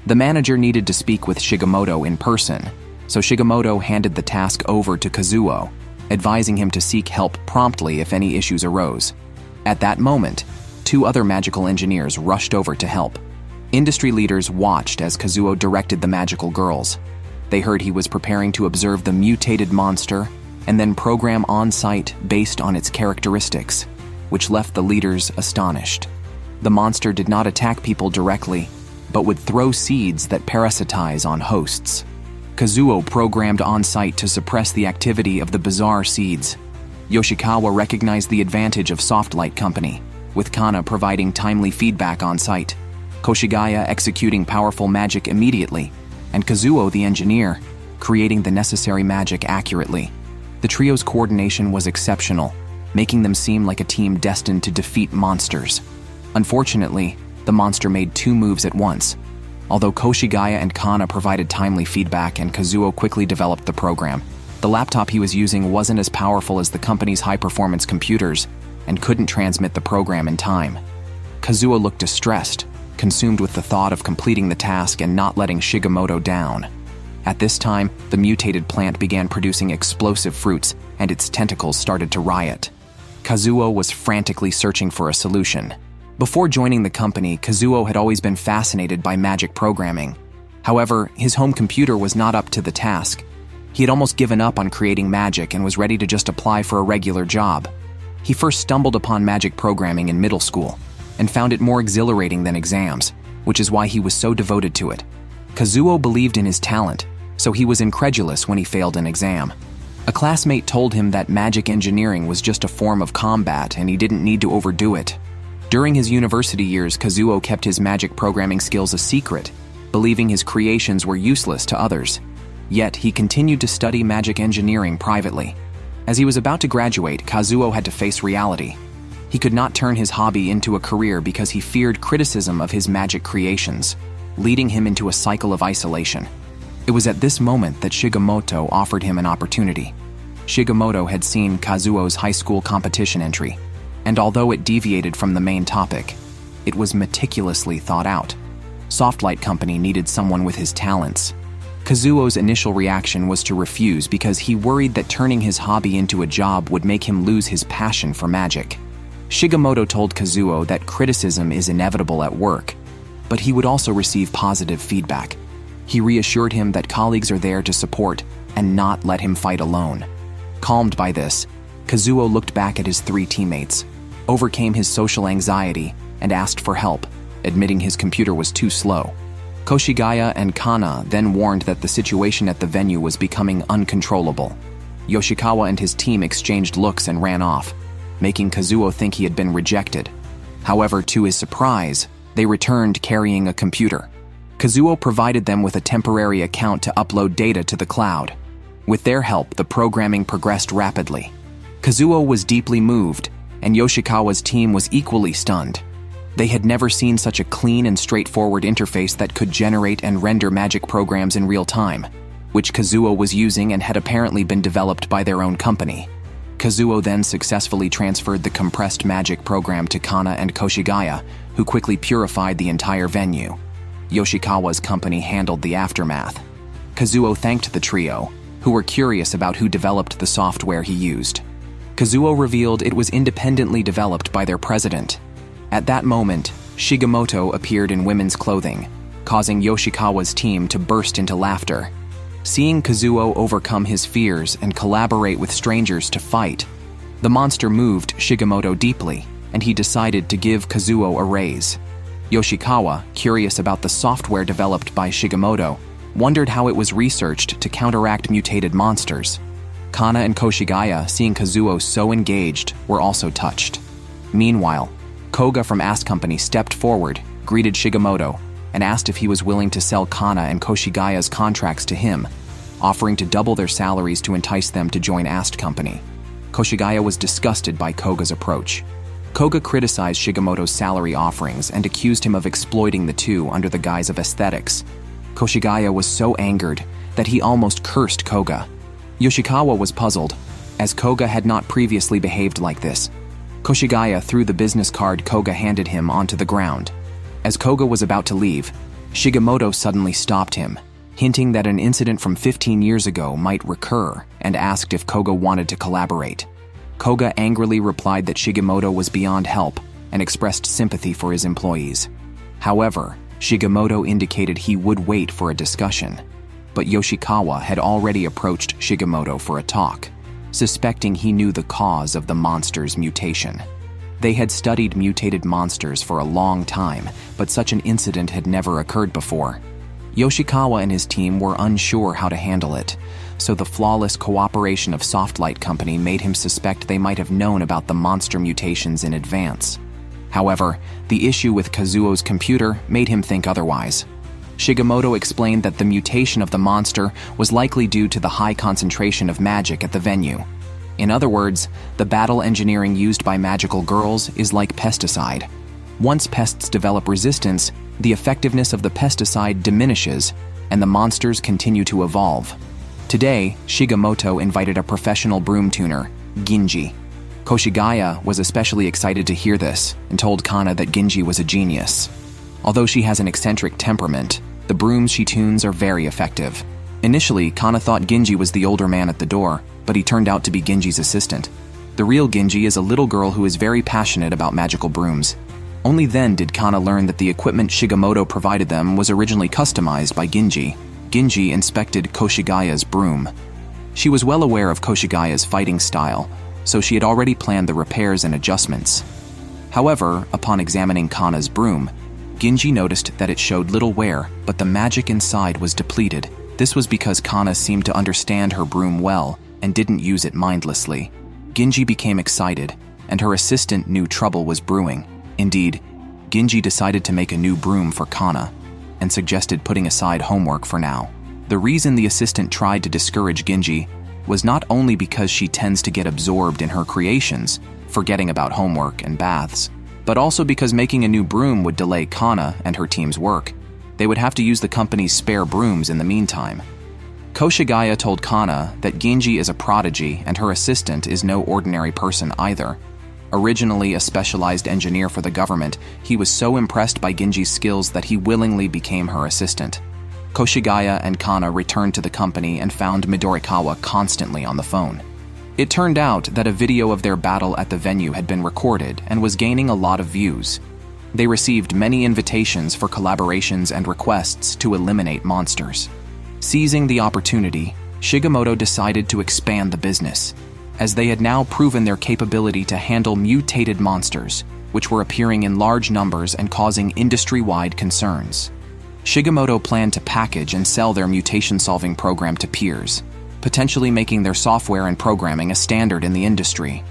The manager needed to speak with Shigemoto in person, so Shigemoto handed the task over to Kazuo, advising him to seek help promptly if any issues arose. At that moment, two other magical engineers rushed over to help. Industry leaders watched as Kazuo directed the magical girls. They heard he was preparing to observe the mutated monster and then program on-site based on its characteristics, which left the leaders astonished. The monster did not attack people directly, but would throw seeds that parasitize on hosts. Kazuo programmed on-site to suppress the activity of the bizarre seeds. Yoshikawa recognized the advantage of Soft Light Company, with Kana providing timely feedback on-site, Koshigaya executing powerful magic immediately, and Kazuo the engineer, creating the necessary magic accurately. The trio's coordination was exceptional, making them seem like a team destined to defeat monsters. Unfortunately, the monster made two moves at once. Although Koshigaya and Kana provided timely feedback and Kazuo quickly developed the program, the laptop he was using wasn't as powerful as the company's high-performance computers and couldn't transmit the program in time. Kazuo looked distressed, consumed with the thought of completing the task and not letting Shigemoto down. At this time, the mutated plant began producing explosive fruits and its tentacles started to riot. Kazuo was frantically searching for a solution. Before joining the company, Kazuo had always been fascinated by magic programming. However, his home computer was not up to the task. He had almost given up on creating magic and was ready to just apply for a regular job. He first stumbled upon magic programming in middle school and found it more exhilarating than exams, which is why he was so devoted to it. Kazuo believed in his talent, so he was incredulous when he failed an exam. A classmate told him that magic engineering was just a form of combat and he didn't need to overdo it. During his university years, Kazuo kept his magic programming skills a secret, believing his creations were useless to others. Yet, he continued to study magic engineering privately. As he was about to graduate, Kazuo had to face reality. He could not turn his hobby into a career because he feared criticism of his magic creations, leading him into a cycle of isolation. It was at this moment that Shigemoto offered him an opportunity. Shigemoto had seen Kazuo's high school competition entry, and although it deviated from the main topic, it was meticulously thought out. Softlight Company needed someone with his talents. Kazuo's initial reaction was to refuse because he worried that turning his hobby into a job would make him lose his passion for magic. Shigemoto told Kazuo that criticism is inevitable at work, but he would also receive positive feedback. He reassured him that colleagues are there to support and not let him fight alone. Calmed by this, Kazuo looked back at his 3 teammates, overcame his social anxiety, and asked for help, admitting his computer was too slow. Koshigaya and Kana then warned that the situation at the venue was becoming uncontrollable. Yoshikawa and his team exchanged looks and ran off, making Kazuo think he had been rejected. However, to his surprise, they returned carrying a computer. Kazuo provided them with a temporary account to upload data to the cloud. With their help, the programming progressed rapidly. Kazuo was deeply moved, and Yoshikawa's team was equally stunned. They had never seen such a clean and straightforward interface that could generate and render magic programs in real time, which Kazuo was using and had apparently been developed by their own company. Kazuo then successfully transferred the compressed magic program to Kana and Koshigaya, who quickly purified the entire venue. Yoshikawa's company handled the aftermath. Kazuo thanked the trio, who were curious about who developed the software he used. Kazuo revealed it was independently developed by their president. At that moment, Shigemoto appeared in women's clothing, causing Yoshikawa's team to burst into laughter. Seeing Kazuo overcome his fears and collaborate with strangers to fight, the monster moved Shigemoto deeply, and he decided to give Kazuo a raise. Yoshikawa, curious about the software developed by Shigemoto, wondered how it was researched to counteract mutated monsters. Kana and Koshigaya, seeing Kazuo so engaged, were also touched. Meanwhile, Koga from Ask Company stepped forward, greeted Shigemoto, and asked if he was willing to sell Kana and Koshigaya's contracts to him, offering to double their salaries to entice them to join Ask Company. Koshigaya was disgusted by Koga's approach. Koga criticized Shigemoto's salary offerings and accused him of exploiting the two under the guise of aesthetics. Koshigaya was so angered that he almost cursed Koga. Yoshikawa was puzzled, as Koga had not previously behaved like this. Koshigaya threw the business card Koga handed him onto the ground. As Koga was about to leave, Shigemoto suddenly stopped him, hinting that an incident from 15 years ago might recur, and asked if Koga wanted to collaborate. Koga angrily replied that Shigemoto was beyond help and expressed sympathy for his employees. However, Shigemoto indicated he would wait for a discussion, but Yoshikawa had already approached Shigemoto for a talk, suspecting he knew the cause of the monster's mutation. They had studied mutated monsters for a long time, but such an incident had never occurred before. Yoshikawa and his team were unsure how to handle it, so the flawless cooperation of Softlight Company made him suspect they might have known about the monster mutations in advance. However, the issue with Kazuo's computer made him think otherwise. Shigemoto explained that the mutation of the monster was likely due to the high concentration of magic at the venue. In other words, the battle engineering used by magical girls is like pesticide. Once pests develop resistance, the effectiveness of the pesticide diminishes, and the monsters continue to evolve. Today, Shigemoto invited a professional broom tuner, Ginji. Koshigaya was especially excited to hear this and told Kana that Ginji was a genius. Although she has an eccentric temperament, the brooms she tunes are very effective. Initially, Kana thought Ginji was the older man at the door, but he turned out to be Ginji's assistant. The real Ginji is a little girl who is very passionate about magical brooms. Only then did Kana learn that the equipment Shigemoto provided them was originally customized by Ginji. Ginji inspected Koshigaya's broom. She was well aware of Koshigaya's fighting style, so she had already planned the repairs and adjustments. However, upon examining Kana's broom, Ginji noticed that it showed little wear, but the magic inside was depleted. This was because Kana seemed to understand her broom well and didn't use it mindlessly. Ginji became excited, and her assistant knew trouble was brewing. Indeed, Ginji decided to make a new broom for Kana and suggested putting aside homework for now. The reason the assistant tried to discourage Ginji was not only because she tends to get absorbed in her creations, forgetting about homework and baths, but also because making a new broom would delay Kana and her team's work. They would have to use the company's spare brooms in the meantime. Koshigaya told Kana that Ginji is a prodigy and her assistant is no ordinary person either. Originally a specialized engineer for the government, he was so impressed by Ginji's skills that he willingly became her assistant. Koshigaya and Kana returned to the company and found Midorikawa constantly on the phone. It turned out that a video of their battle at the venue had been recorded and was gaining a lot of views. They received many invitations for collaborations and requests to eliminate monsters. Seizing the opportunity, Shigemoto decided to expand the business, as they had now proven their capability to handle mutated monsters, which were appearing in large numbers and causing industry-wide concerns. Shigemoto planned to package and sell their mutation-solving program to peers, potentially making their software and programming a standard in the industry.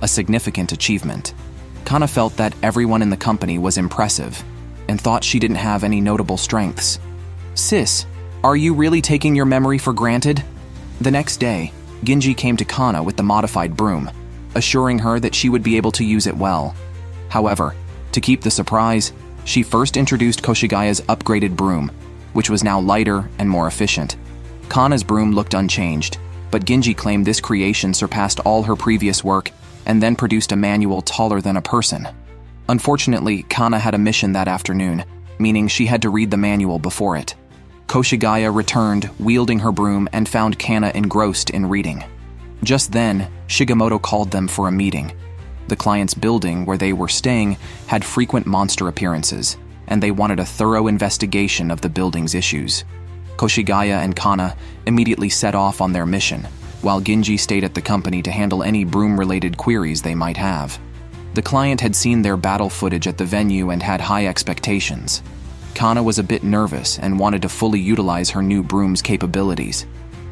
A significant achievement. Kana felt that everyone in the company was impressive and thought she didn't have any notable strengths. "Sis, are you really taking your memory for granted?" The next day, Ginji came to Kana with the modified broom, assuring her that she would be able to use it well. However, to keep the surprise, she first introduced Koshigaya's upgraded broom, which was now lighter and more efficient. Kana's broom looked unchanged, but Ginji claimed this creation surpassed all her previous work and then produced a manual taller than a person. Unfortunately, Kana had a mission that afternoon, meaning she had to read the manual before it. Koshigaya returned, wielding her broom, and found Kana engrossed in reading. Just then, Shigemoto called them for a meeting. The client's building, where they were staying, had frequent monster appearances, and they wanted a thorough investigation of the building's issues. Koshigaya and Kana immediately set off on their mission, while Ginji stayed at the company to handle any broom-related queries they might have. The client had seen their battle footage at the venue and had high expectations. Kana was a bit nervous and wanted to fully utilize her new broom's capabilities.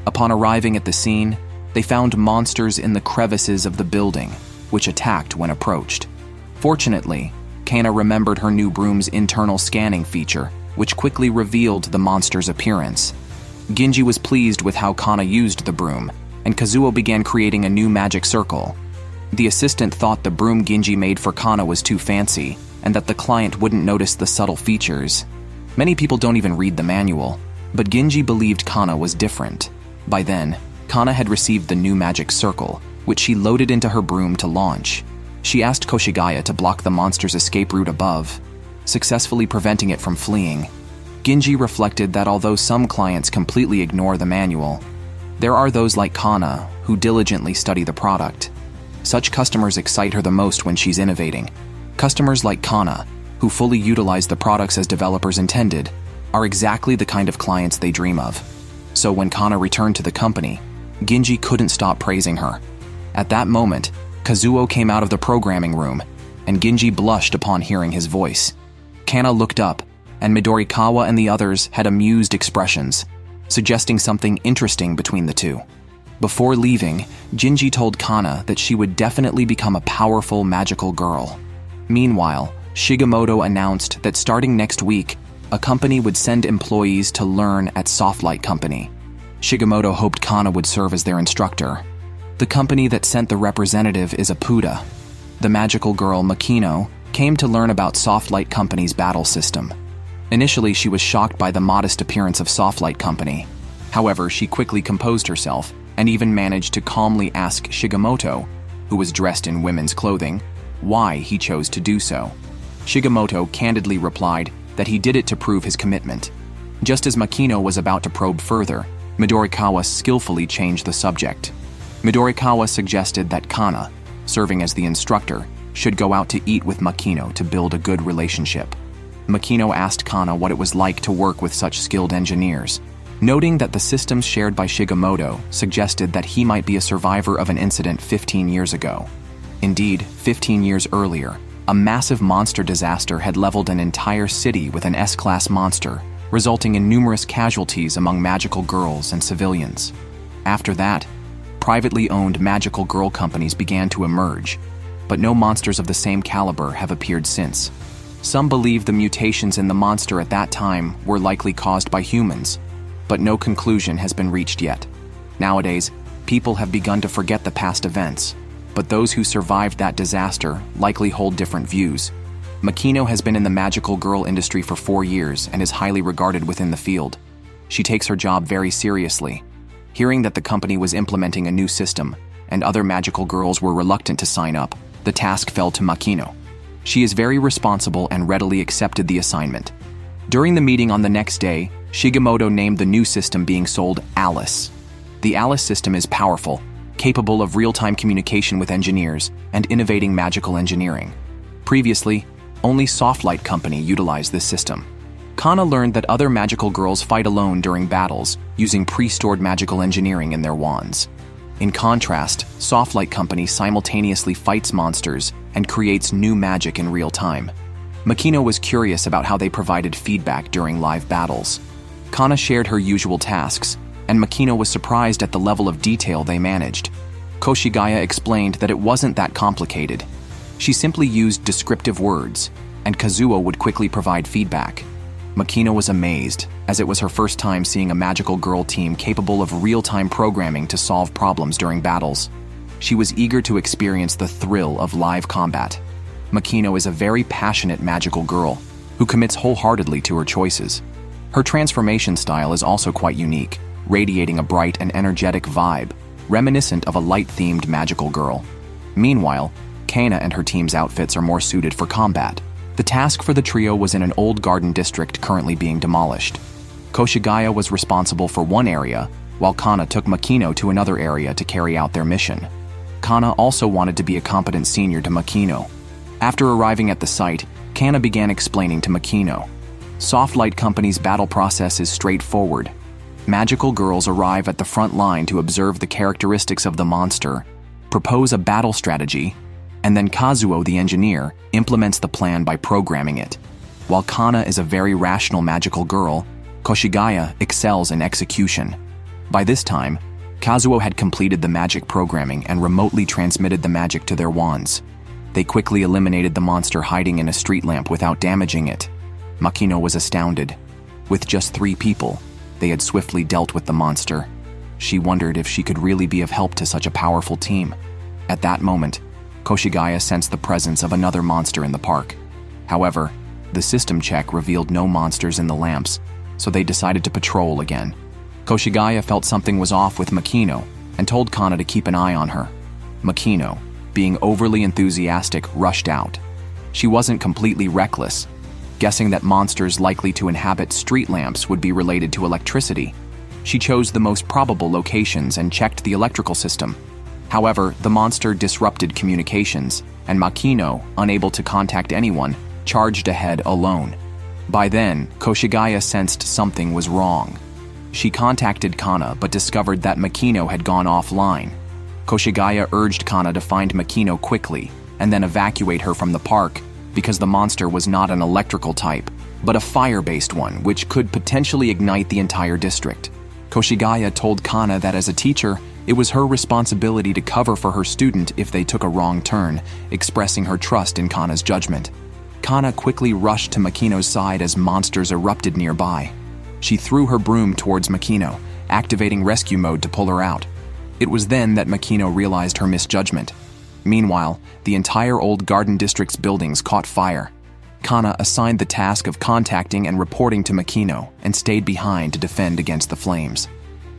Upon arriving at the scene, they found monsters in the crevices of the building, which attacked when approached. Fortunately, Kana remembered her new broom's internal scanning feature, which quickly revealed the monster's appearance. Ginji was pleased with how Kana used the broom, and Kazuo began creating a new magic circle. The assistant thought the broom Ginji made for Kana was too fancy, and that the client wouldn't notice the subtle features. Many people don't even read the manual, but Ginji believed Kana was different. By then, Kana had received the new magic circle, which she loaded into her broom to launch. She asked Koshigaya to block the monster's escape route above, successfully preventing it from fleeing. Ginji reflected that although some clients completely ignore the manual, there are those like Kana who diligently study the product. Such customers excite her the most when she's innovating. Customers like Kana, who fully utilize the products as developers intended, are exactly the kind of clients they dream of. So when Kana returned to the company, Ginji couldn't stop praising her. At that moment, Kazuo came out of the programming room, and Ginji blushed upon hearing his voice. Kana looked up, and Midorikawa and the others had amused expressions, suggesting something interesting between the two. Before leaving, Ginji told Kana that she would definitely become a powerful magical girl. Meanwhile, Shigemoto announced that starting next week, a company would send employees to learn at Softlight Company. Shigemoto hoped Kana would serve as their instructor. The company that sent the representative is Apuda. The magical girl Makino came to learn about Softlight Company's battle system. Initially, she was shocked by the modest appearance of Softlight Company. However, she quickly composed herself and even managed to calmly ask Shigemoto, who was dressed in women's clothing, why he chose to do so. Shigemoto candidly replied that he did it to prove his commitment. Just as Makino was about to probe further, Midorikawa skillfully changed the subject. Midorikawa suggested that Kana, serving as the instructor, should go out to eat with Makino to build a good relationship. Makino asked Kana what it was like to work with such skilled engineers, noting that the systems shared by Shigemoto suggested that he might be a survivor of an incident 15 years ago. Indeed, 15 years earlier, a massive monster disaster had leveled an entire city with an S-class monster, resulting in numerous casualties among magical girls and civilians. After that, privately owned magical girl companies began to emerge, but no monsters of the same caliber have appeared since. Some believe the mutations in the monster at that time were likely caused by humans, but no conclusion has been reached yet. Nowadays, people have begun to forget the past events, but those who survived that disaster likely hold different views. Makino has been in the magical girl industry for 4 years and is highly regarded within the field. She takes her job very seriously. Hearing that the company was implementing a new system and other magical girls were reluctant to sign up, the task fell to Makino. She is very responsible and readily accepted the assignment. During the meeting on the next day, Shigemoto named the new system being sold Alice. The Alice system is powerful, capable of real-time communication with engineers and innovating magical engineering. Previously, only Softlight Company utilized this system. Kana learned that other magical girls fight alone during battles, using pre-stored magical engineering in their wands. In contrast, Softlight Company simultaneously fights monsters and creates new magic in real time. Makino was curious about how they provided feedback during live battles. Kana shared her usual tasks, and Makino was surprised at the level of detail they managed. Koshigaya explained that it wasn't that complicated. She simply used descriptive words, and Kazuo would quickly provide feedback. Makino was amazed, as it was her first time seeing a magical girl team capable of real-time programming to solve problems during battles. She was eager to experience the thrill of live combat. Makino is a very passionate magical girl, who commits wholeheartedly to her choices. Her transformation style is also quite unique, radiating a bright and energetic vibe, reminiscent of a light-themed magical girl. Meanwhile, Kana and her team's outfits are more suited for combat. The task for the trio was in an old garden district currently being demolished. Koshigaya was responsible for one area, while Kana took Makino to another area to carry out their mission. Kana also wanted to be a competent senior to Makino. After arriving at the site, Kana began explaining to Makino. Softlight Company's battle process is straightforward. Magical girls arrive at the front line to observe the characteristics of the monster, propose a battle strategy, and then Kazuo, the engineer, implements the plan by programming it. While Kana is a very rational magical girl, Koshigaya excels in execution. By this time, Kazuo had completed the magic programming and remotely transmitted the magic to their wands. They quickly eliminated the monster hiding in a street lamp without damaging it. Makino was astounded. With just 3 people, they had swiftly dealt with the monster. She wondered if she could really be of help to such a powerful team. At that moment, Koshigaya sensed the presence of another monster in the park. However, the system check revealed no monsters in the lamps, so they decided to patrol again. Koshigaya felt something was off with Makino and told Kana to keep an eye on her. Makino, being overly enthusiastic, rushed out. She wasn't completely reckless, guessing that monsters likely to inhabit street lamps would be related to electricity. She chose the most probable locations and checked the electrical system. However, the monster disrupted communications, and Makino, unable to contact anyone, charged ahead alone. By then, Koshigaya sensed something was wrong. She contacted Kana but discovered that Makino had gone offline. Koshigaya urged Kana to find Makino quickly and then evacuate her from the park because the monster was not an electrical type, but a fire-based one which could potentially ignite the entire district. Koshigaya told Kana that as a teacher, it was her responsibility to cover for her student if they took a wrong turn, expressing her trust in Kana's judgment. Kana quickly rushed to Makino's side as monsters erupted nearby. She threw her broom towards Makino, activating rescue mode to pull her out. It was then that Makino realized her misjudgment. Meanwhile, the entire old garden district's buildings caught fire. Kana assigned the task of contacting and reporting to Makino and stayed behind to defend against the flames.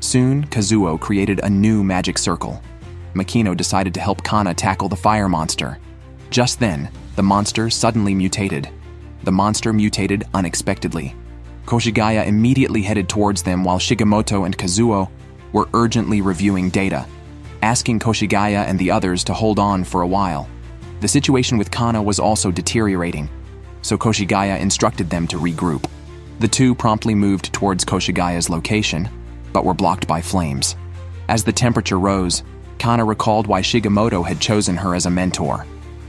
Soon, Kazuo created a new magic circle. Makino decided to help Kana tackle the fire monster. Just then, the monster suddenly mutated. The monster mutated unexpectedly. Koshigaya immediately headed towards them while Shigemoto and Kazuo were urgently reviewing data, asking Koshigaya and the others to hold on for a while. The situation with Kana was also deteriorating, so Koshigaya instructed them to regroup. The two promptly moved towards Koshigaya's location, but were blocked by flames. As the temperature rose, Kana recalled why Shigemoto had chosen her as a mentor.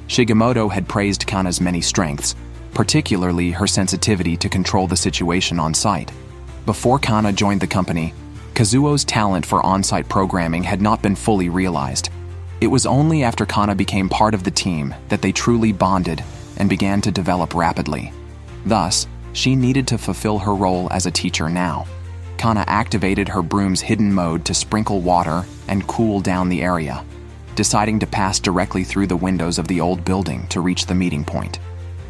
Shigemoto had praised Kana's many strengths, particularly her sensitivity to control the situation on site. Before Kana joined the company, Kazuo's talent for on-site programming had not been fully realized. It was only after Kana became part of the team that they truly bonded and began to develop rapidly. Thus, she needed to fulfill her role as a teacher now. Kana activated her broom's hidden mode to sprinkle water and cool down the area, deciding to pass directly through the windows of the old building to reach the meeting point.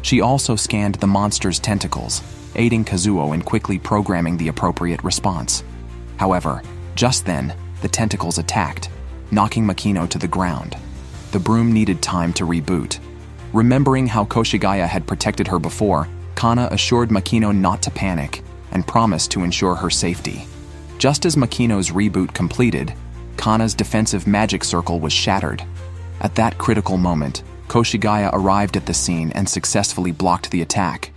She also scanned the monster's tentacles, aiding Kazuo in quickly programming the appropriate response. However, just then, the tentacles attacked, knocking Makino to the ground. The broom needed time to reboot. Remembering how Koshigaya had protected her before, Kana assured Makino not to panic and promised to ensure her safety. Just as Makino's reboot completed, Kana's defensive magic circle was shattered. At that critical moment, Koshigaya arrived at the scene and successfully blocked the attack.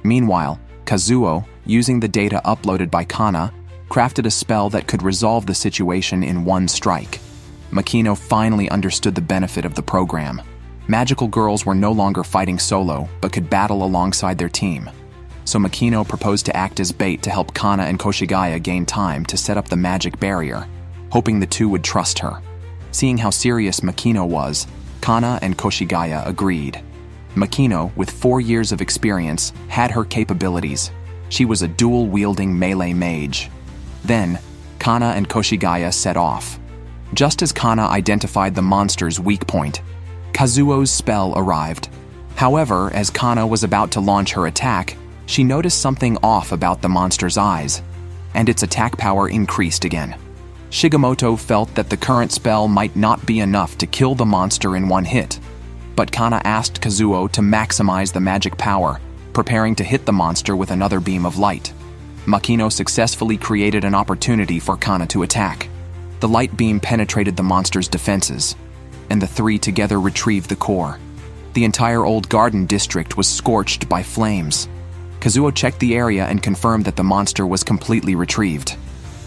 Meanwhile, Kazuo, using the data uploaded by Kana, crafted a spell that could resolve the situation in one strike. Makino finally understood the benefit of the program. Magical girls were no longer fighting solo, but could battle alongside their team. So Makino proposed to act as bait to help Kana and Koshigaya gain time to set up the magic barrier, hoping the two would trust her. Seeing how serious Makino was, Kana and Koshigaya agreed. Makino, with 4 years of experience, had her capabilities. She was a dual-wielding melee mage. Then, Kana and Koshigaya set off. Just as Kana identified the monster's weak point, Kazuo's spell arrived. However, as Kana was about to launch her attack, she noticed something off about the monster's eyes, and its attack power increased again. Shigemoto felt that the current spell might not be enough to kill the monster in one hit, but Kana asked Kazuo to maximize the magic power, preparing to hit the monster with another beam of light. Makino successfully created an opportunity for Kana to attack. The light beam penetrated the monster's defenses, and the three together retrieved the core. The entire old garden district was scorched by flames. Kazuo checked the area and confirmed that the monster was completely retrieved.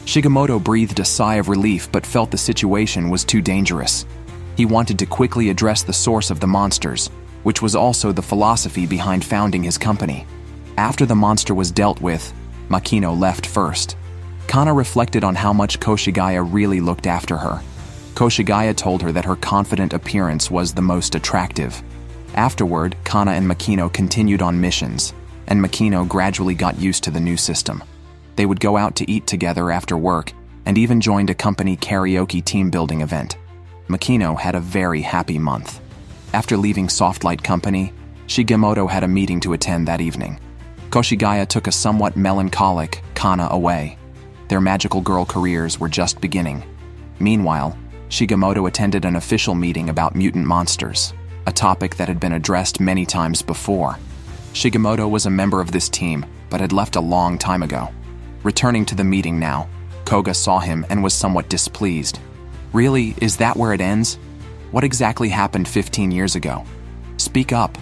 Shigemoto breathed a sigh of relief but felt the situation was too dangerous. He wanted to quickly address the source of the monsters, which was also the philosophy behind founding his company. After the monster was dealt with, Makino left first. Kana reflected on how much Koshigaya really looked after her. Koshigaya told her that her confident appearance was the most attractive. Afterward, Kana and Makino continued on missions, and Makino gradually got used to the new system. They would go out to eat together after work, and even joined a company karaoke team-building event. Makino had a very happy month. After leaving Softlight Company, Shigemoto had a meeting to attend that evening. Koshigaya took a somewhat melancholic Kana away. Their magical girl careers were just beginning. Meanwhile, Shigemoto attended an official meeting about mutant monsters, a topic that had been addressed many times before. Shigemoto was a member of this team, but had left a long time ago. Returning to the meeting now, Koga saw him and was somewhat displeased. Really, is that where it ends? What exactly happened 15 years ago? Speak up.